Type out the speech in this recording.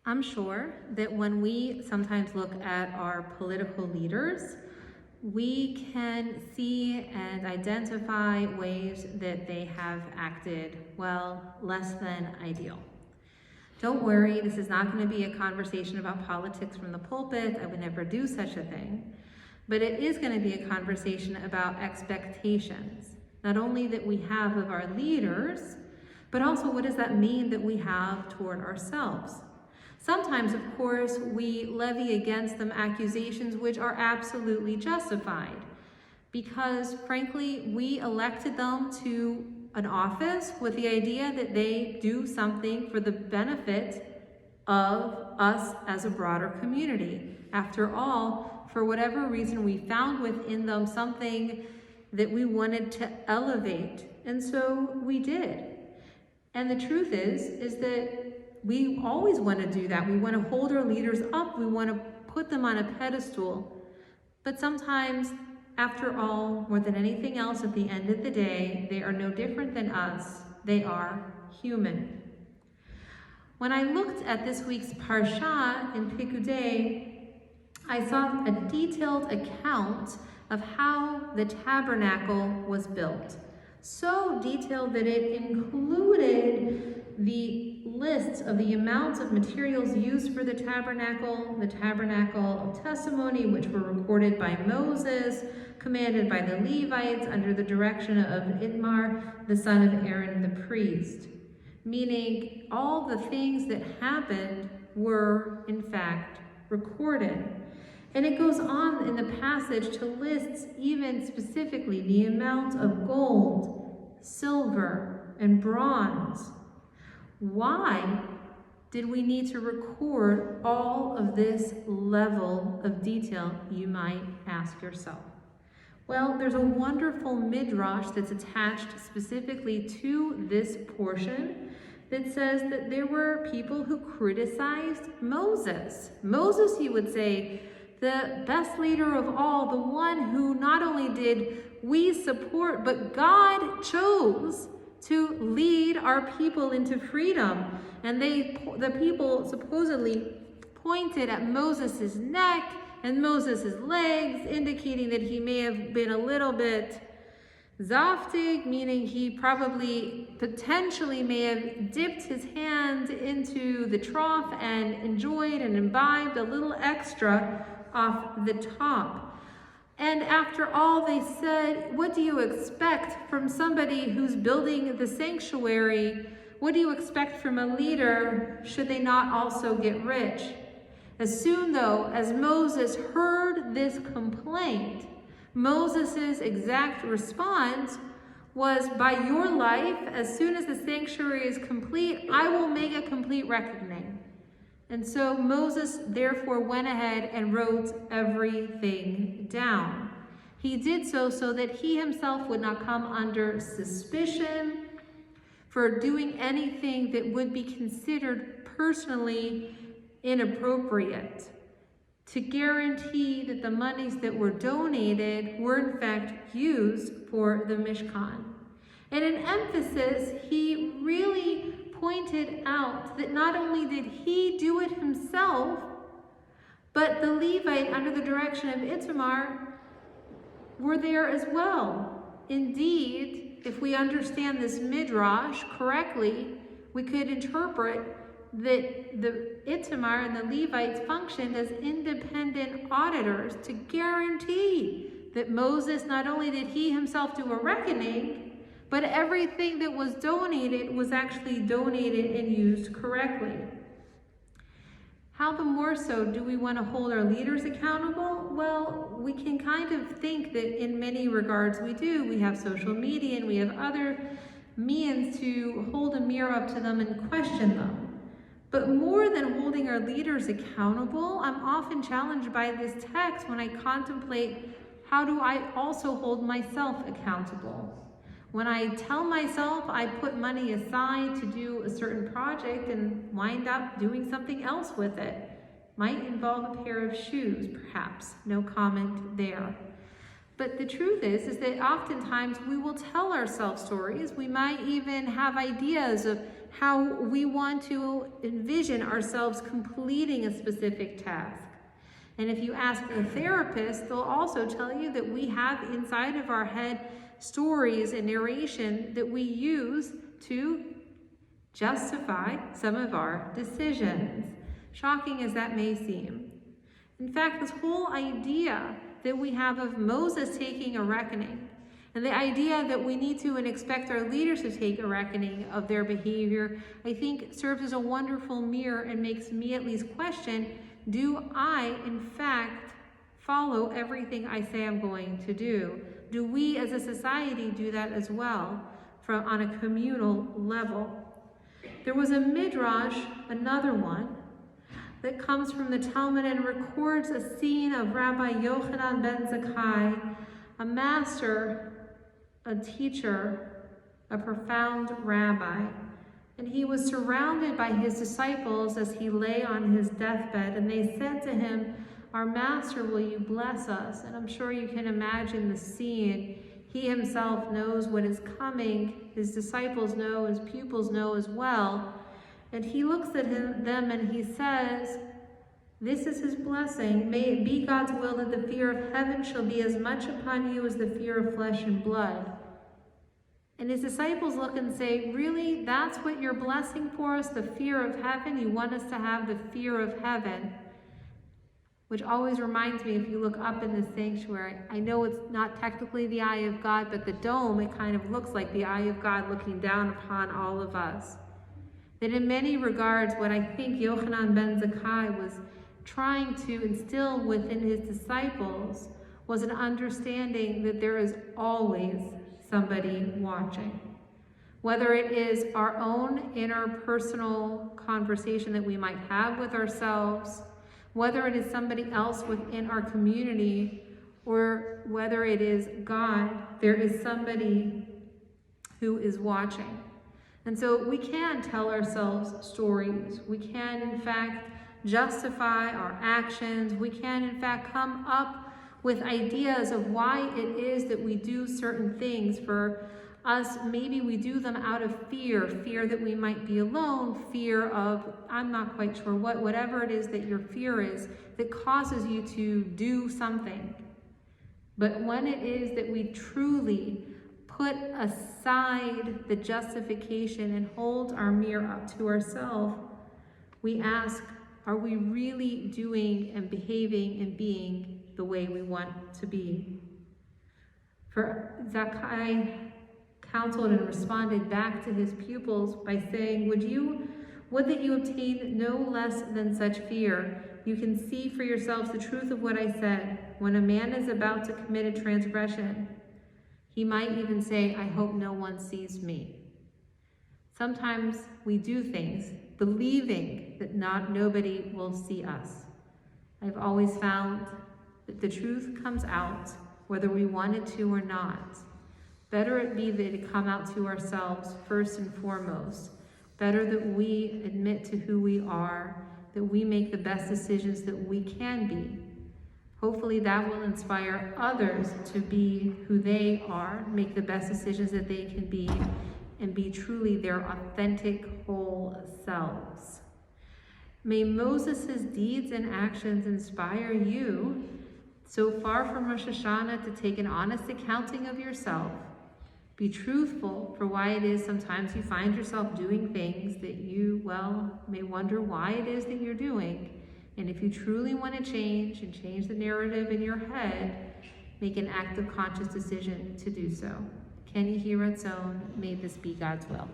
I'm sure that when we sometimes look at our political leaders, we can see and identify ways that they have acted, well, less than ideal. Don't worry, this is not going to be a conversation about politics from the pulpit. I would never do such a thing. But it is going to be a conversation about expectations, not only that we have of our leaders, but also what does that mean that we have toward ourselves. Sometimes, of course, we levy against them accusations which are absolutely justified because, frankly, we elected them to an office with the idea that they do something for the benefit of us as a broader community. After all, for whatever reason, we found within them something that we wanted to elevate, and so we did. And the truth is that we always want to do that. We want to hold our leaders up. We want to put them on a pedestal. But sometimes, after all, more than anything else, at the end of the day, they are no different than us. They are human. When I looked at this week's Parsha in Pekudei, I saw a detailed account of how the tabernacle was built. So detailed that it included the lists of the amounts of materials used for the tabernacle of testimony, which were recorded by Moses, commanded by the Levites under the direction of Itmar, the son of Aaron the priest. Meaning all the things that happened were, in fact, recorded. And it goes on in the passage to list even specifically the amount of gold, silver, and bronze. Why did we need to record all of this level of detail, you might ask yourself? Well, there's a wonderful midrash that's attached specifically to this portion that says that there were people who criticized Moses. Moses, he would say, the best leader of all, the one who not only did we support, but God chose to lead our people into freedom. And the people supposedly pointed at Moses' neck and Moses' legs, indicating that he may have been a little bit zaftig, meaning he probably potentially may have dipped his hand into the trough and enjoyed and imbibed a little extra off the top. And after all, they said, what do you expect from somebody who's building the sanctuary? What do you expect from a leader should they not also get rich? As soon, though, as Moses heard this complaint, Moses' exact response was, by your life, as soon as the sanctuary is complete, I will make a complete reckoning. And so Moses therefore went ahead and wrote everything down. He did so that he himself would not come under suspicion for doing anything that would be considered personally inappropriate, to guarantee that the monies that were donated were in fact used for the Mishkan. And in emphasis, he really pointed out that not only did he do it himself, but the Levite under the direction of Itamar were there as well. Indeed, if we understand this midrash correctly, we could interpret that the Itamar and the Levites functioned as independent auditors to guarantee that Moses, not only did he himself do a reckoning, but everything that was donated was actually donated and used correctly. How the more so do we want to hold our leaders accountable? Well, we can kind of think that in many regards we do. We have social media and we have other means to hold a mirror up to them and question them. But more than holding our leaders accountable, I'm often challenged by this text when I contemplate how do I also hold myself accountable. When I tell myself I put money aside to do a certain project and wind up doing something else with it, might involve a pair of shoes, perhaps. No comment there. But the truth is that oftentimes we will tell ourselves stories. We might even have ideas of how we want to envision ourselves completing a specific task. And if you ask a therapist, they'll also tell you that we have inside of our head stories and narration that we use to justify some of our decisions, shocking as that may seem. In fact, this whole idea that we have of Moses taking a reckoning, and the idea that we need to and expect our leaders to take a reckoning of their behavior, I think serves as a wonderful mirror and makes me at least question, do I, in fact, follow everything I say I'm going to do? Do we as a society do that as well on a communal level? There was a midrash, another one, that comes from the Talmud and records a scene of Rabbi Yochanan ben Zakkai, a master, a teacher, a profound rabbi. And he was surrounded by his disciples as he lay on his deathbed, and they said to him, "Our master, will you bless us?" And I'm sure you can imagine the scene. He himself knows what is coming. His disciples know, his pupils know as well. And he looks at them and he says, this is his blessing. May it be God's will that the fear of heaven shall be as much upon you as the fear of flesh and blood. And his disciples look and say, really? That's what you're blessing for us? The fear of heaven? You want us to have the fear of heaven? Which always reminds me, if you look up in the sanctuary, I know it's not technically the eye of God, but the dome, it kind of looks like the eye of God looking down upon all of us. That in many regards, what I think Yochanan ben Zakkai was trying to instill within his disciples was an understanding that there is always somebody watching. Whether it is our own interpersonal conversation that we might have with ourselves, whether it is somebody else within our community, or whether it is God, there is somebody who is watching. And so we can tell ourselves stories. We can, in fact, justify our actions. We can, in fact, come up with ideas of why it is that we do certain things. For us, maybe we do them out of fear that we might be alone, fear of, I'm not quite sure what, whatever it is that your fear is that causes you to do something. But when it is that we truly put aside the justification and hold our mirror up to ourselves, we ask, are we really doing and behaving and being the way we want to be? For Zakkai counseled and responded back to his pupils by saying, would that you obtain no less than such fear. You can see for yourselves the truth of what I said. When a man is about to commit a transgression, he might even say, I hope no one sees me. Sometimes we do things believing that nobody will see us. I've always found that the truth comes out whether we want it to or not. Better it be that it come out to ourselves first and foremost. Better that we admit to who we are, that we make the best decisions that we can be. Hopefully that will inspire others to be who they are, make the best decisions that they can be, and be truly their authentic whole selves. May Moses' deeds and actions inspire you, so far from Rosh Hashanah, to take an honest accounting of yourself. Be truthful for why it is sometimes you find yourself doing things that you, may wonder why it is that you're doing. And if you truly want to change and change the narrative in your head, make an active, conscious decision to do so. Ken Yehi Ratzon, may this be God's will.